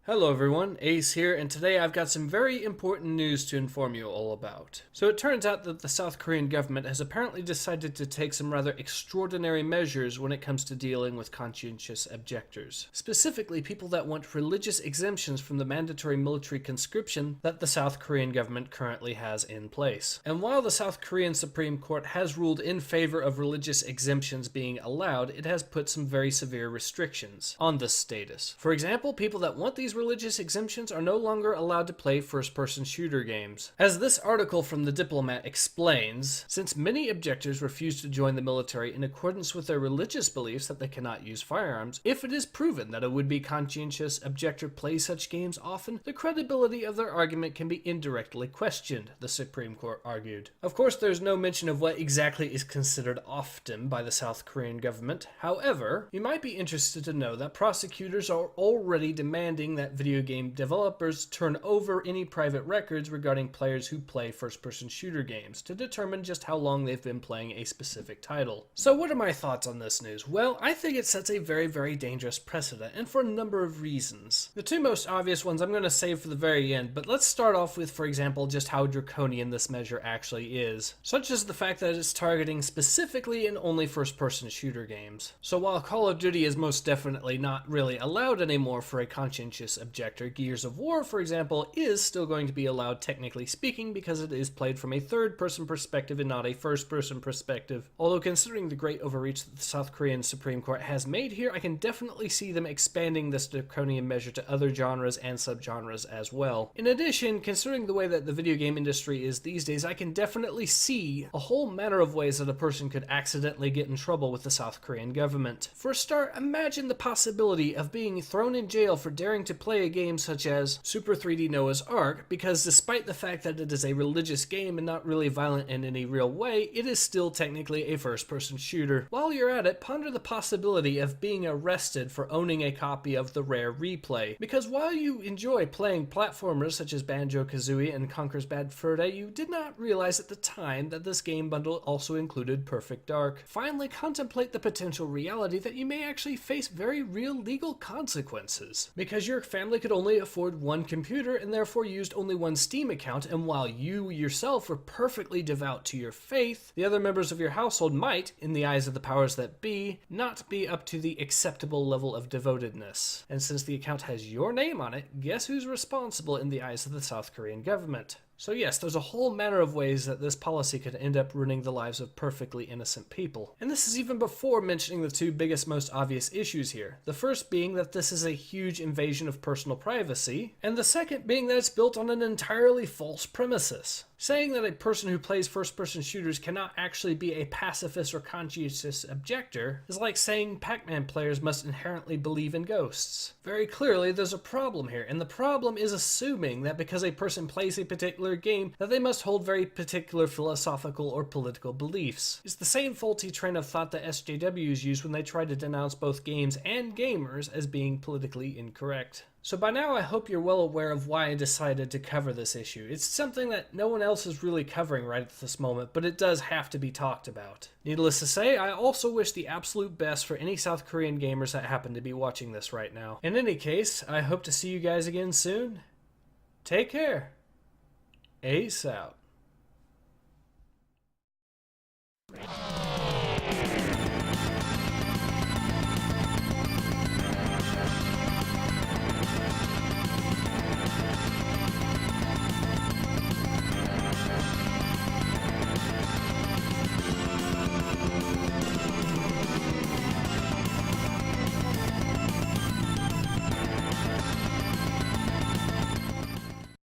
Hello everyone, Ace here, and today I've got some very important news to inform you all about. So it turns out that the South Korean government has apparently decided to take some rather extraordinary measures when it comes to dealing with conscientious objectors. Specifically, people that want religious exemptions from the mandatory military conscription that the South Korean government currently has in place. And while the South Korean Supreme Court has ruled in favor of religious exemptions being allowed, it has put some very severe restrictions on this status. For example, people that want these religious exemptions are no longer allowed to play first-person shooter games. As this article from The Diplomat explains, since many objectors refuse to join the military in accordance with their religious beliefs that they cannot use firearms, if it is proven that a would-be conscientious objector plays such games often, the credibility of their argument can be indirectly questioned, the Supreme Court argued. Of course, there's no mention of what exactly is considered often by the South Korean government. However, you might be interested to know that prosecutors are already demanding that video game developers turn over any private records regarding players who play first-person shooter games to determine just how long they've been playing a specific title. So what are my thoughts on this news? Well, I think it sets a very, very dangerous precedent, and for a number of reasons. The two most obvious ones I'm going to save for the very end, but let's start off with, for example, just how draconian this measure actually is, such as the fact that it's targeting specifically and only first-person shooter games. So while Call of Duty is most definitely not really allowed anymore for a conscientious objector, Gears of War, for example, is still going to be allowed technically speaking because it is played from a third-person perspective and not a first-person perspective. Although considering the great overreach that the South Korean Supreme Court has made here, I can definitely see them expanding this draconian measure to other genres and subgenres as well. In addition, considering the way that the video game industry is these days, I can definitely see a whole manner of ways that a person could accidentally get in trouble with the South Korean government. For a start, imagine the possibility of being thrown in jail for daring to play a game such as Super 3D Noah's Ark, because despite the fact that it is a religious game and not really violent in any real way, it is still technically a first-person shooter. While you're at it, ponder the possibility of being arrested for owning a copy of the Rare Replay, because while you enjoy playing platformers such as Banjo-Kazooie and Conker's Bad Fur Day, you did not realize at the time that this game bundle also included Perfect Dark. Finally, contemplate the potential reality that you may actually face very real legal consequences, because your family could only afford one computer and therefore used only one Steam account, and while you yourself were perfectly devout to your faith, the other members of your household might, in the eyes of the powers that be, not be up to the acceptable level of devotedness. And since the account has your name on it, guess who's responsible in the eyes of the South Korean government? So yes, there's a whole manner of ways that this policy could end up ruining the lives of perfectly innocent people. And this is even before mentioning the two biggest, most obvious issues here. The first being that this is a huge invasion of personal privacy, and the second being that it's built on an entirely false premises. Saying that a person who plays first-person shooters cannot actually be a pacifist or conscientious objector is like saying Pac-Man players must inherently believe in ghosts. Very clearly, there's a problem here, and the problem is assuming that because a person plays a particular game, that they must hold very particular philosophical or political beliefs. It's the same faulty train of thought that SJWs use when they try to denounce both games and gamers as being politically incorrect. So by now I hope you're well aware of why I decided to cover this issue. It's something that no one else is really covering right at this moment, but it does have to be talked about. Needless to say, I also wish the absolute best for any South Korean gamers that happen to be watching this right now. In any case, I hope to see you guys again soon. Take care. Ace out.